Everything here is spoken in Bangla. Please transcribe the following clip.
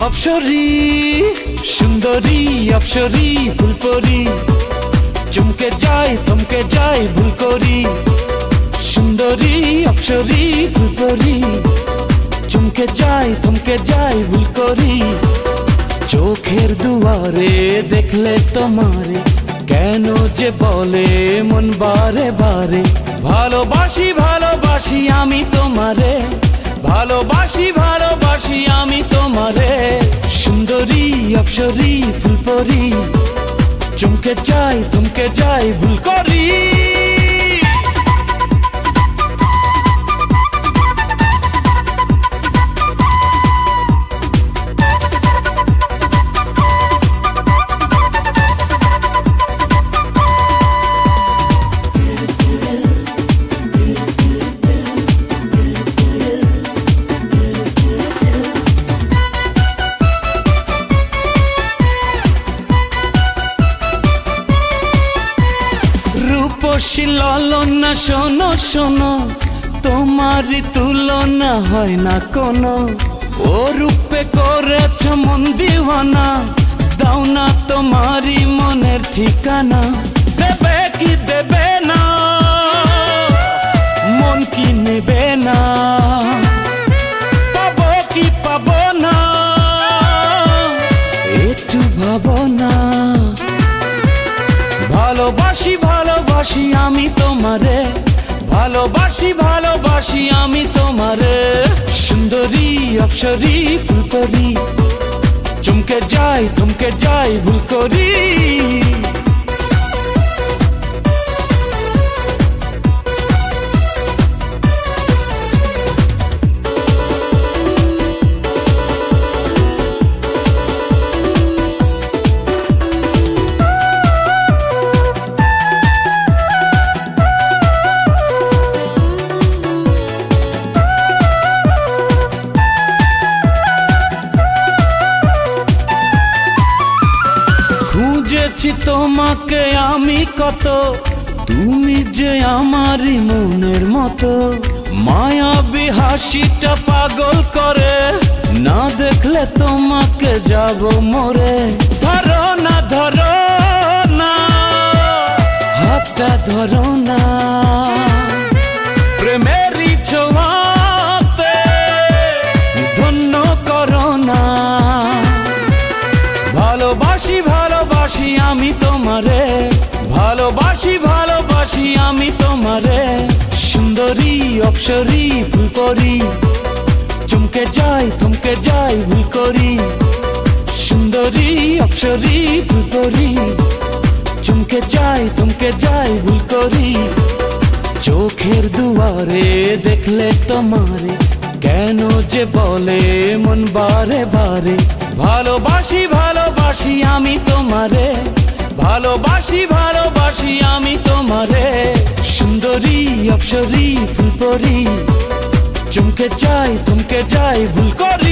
অপসরী সুন্দরী অপসরী ফুলপরি চমকে যাই থমকে যাই ভুল করি সুন্দরী অপসরী ফুলপরি চমকে যাই থমকে যাই ভুল করি চোখের দুয়ারে দেখলে তোমারে কেন যে বলে মন বারে বারে ভালোবাসি ভালোবাসি আমি তোমারে ভালোবাসি ভালোবাসি আমি তোমারে সুন্দরী অপসরী ফুলপরি চমকে যাই থমকে যাই ভুল করি ললনা শোনো শোনো তোমারই তুলনা হয় না কোনো ও রূপে করেছ মন দিওয়ানা দাও না তোমারই মনের ঠিকানা দেবে কি দেবে না মন কি নেবে না পাবো কি পাবো না একটু ভাবনা ভালোবাসি ভালোবাসি আমি তোমারে ভালোবাসি ভালোবাসি আমি তোমারে সুন্দরী অপসরী ফুলপরি চমকে যাই থমকে যাই ভুল করি খুঁজেছি তোমাকে আমি কত তুমি যে আমারই মনের মতো মায়াবী হাসিটা পাগল করে না দেখলে তোমাকে যাব মরে ধরো না হাতটা ধরো না প্রেমেরই ছোঁয়াতে ধন্য করো না ভালোবাসি ভালোবাসি আমি তোমারে ভালোবাসি ভালোবাসি আমি তোমারে সুন্দরী অপসরী ফুলপরি চমকে যাই থমকে যাই ভুল করি সুন্দরী অপসরী ফুলপরি চমকে যাই থমকে যাই ভুল করি চোখের দুয়ারে দেখলে তোমারে কেন যে বলে মন বারে বারে ভালোবাসি ভালোবাসি আমি তোমারে ভালোবাসি ভালোবাসি আমি তোমারে সুন্দরী অপসরী ফুলপরি চমকে যাই থমকে যাই ভুল করি